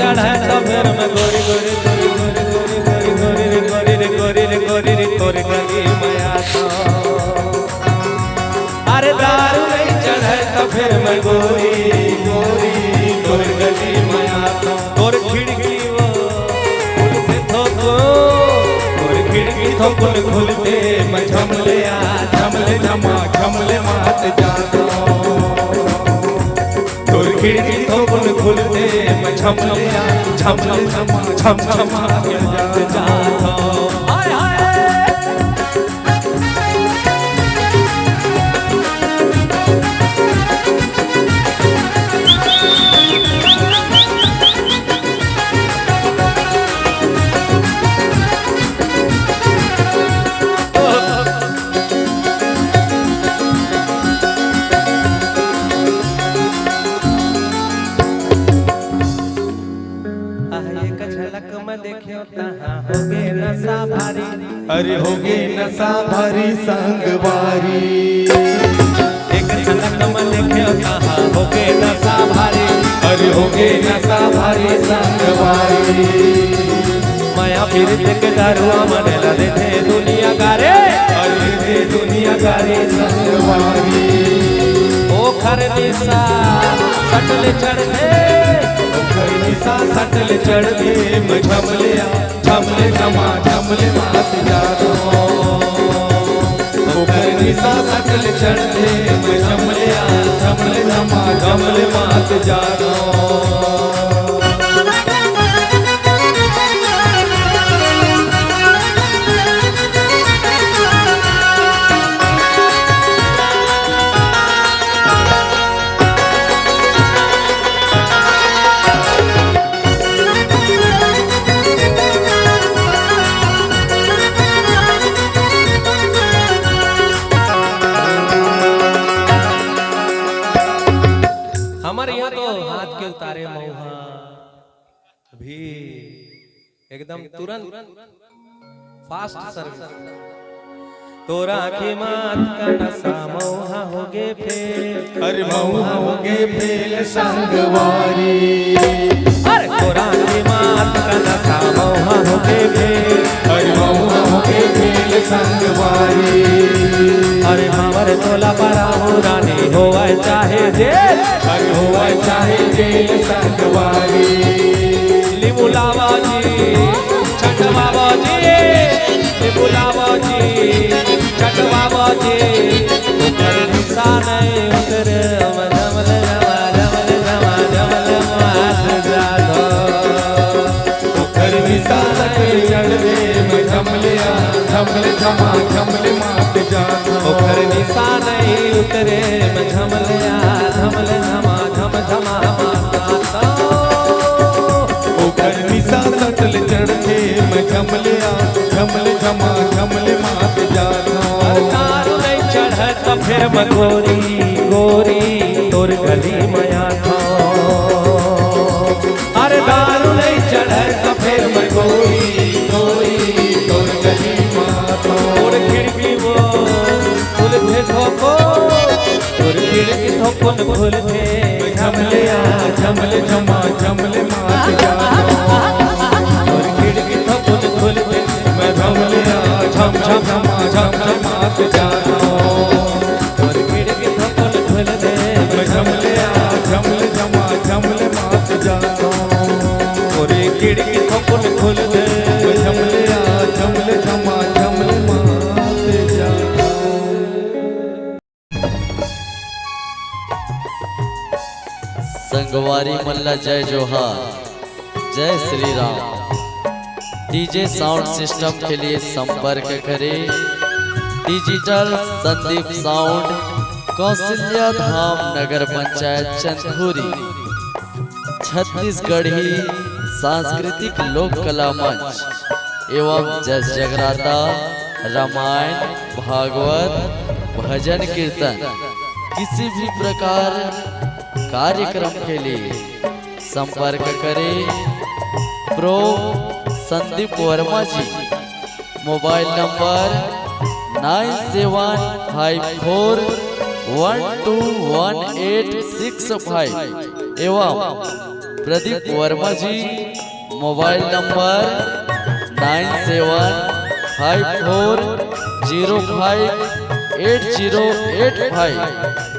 चढ़े तो फिर मैं गोरी गोरी गोरी गोरी गोरी गोरी गोरी गोरी गोरी गोरी गोरी गली माया था। अरे दारू नहीं चढ़े तो फिर मैं गोरी गोरी गोरी गली माया था। और खिड़की वो खुलते थोको और खिड़की थोकुन खुलते मैं झमले आ झमले झमा झमले मात जाता। और खिड़की थोकुन खुलते मैं झमले आ झमले झमा झम झमा जाता। अरे होगे नशा भारी संगवारी। एक झलक में देखियो कहाँ होगे नशा भारी। अरे होगे नशा भारी संगवारी। माया फिर के दारुआ मने लदे थे दुनिया गारे। अरे थे दुनिया गारे संगवारी। ओ खर निशा सटले चढ़े निशा सटले चढ़े मैं झमले आ झमले जमा झमले मात जाता। निशा सटले चढ़े मैं झमले आ झमले जमा झमले मात जाता। हमारे यहाँ तो हाथ के उतारे मौहा भी एकदम तुरंत फास्ट सर्विस। तोरा के मात का नशा मौहा होगे फेल। अरे मौहा होगे फेल संगवारी। अरे तोरा के मात का नशा मौहा होगे फेल। अरे मौहा होगे फेल संगवारी। अरे हमारे तोला परा हो रानी होवे चाहे जेल। अरे होवे चाहे जेल संगवारी। लिमुलावा जी छटवावा जी लिमुलावा जी छटवावा जी। ऊपर निशा नहीं उतरे झमल जमा झमल जमा झमल मात जाता। ऊपर निशा सटले चढ़े मैं झमले आ झमले जमा झमले मात जाता। ऊपर निशा नहीं उतरे मैं झमले आ झमले झमा झम झमा माता। ऊपर निशा सटले चढ़े मैं झमले आ झमले जमा झमले मात जाता। दारू नहीं चढ़े तो फिर मैं गोरी गोरी तोर गली माया था। अरे दारू नहीं चढ़े तो फिर मैं गोरी गोरी तोर गली माया था। और खिड़की वो खुलते थोको और खिड़की थोकुन खुलते झमले आ झमले झमा झमले मात जाता। और खिड़की थोकुन खुलते मैं झमले आ झम झम झमा झम झम मात जाता। और खिड़की थोकुन खुलते मैं झमले आ झमले जमा झमले मात जाता। और खिड़की थोकुन खुलते मैं झमले आ झमले जमा झमले मात जाता। संगवारी मल्ला जय जोहार जय Shri Ram. DJ sound system के लिए संपर्क करें डिजिटल संदीप साउंड, कौशल्या धाम, नगर पंचायत चंदपुरी, छत्तीसगढ़ी सांस्कृतिक लोक कला मंच एवं जस जगराता, रामायण, भागवत, भजन कीर्तन किसी भी प्रकार कार्यक्रम के लिए संपर्क करें pro Sandeep Verma ji. Mobile number 9754121865। एवं प्रदीप वर्मा जी मोबाइल नंबर 9754058085।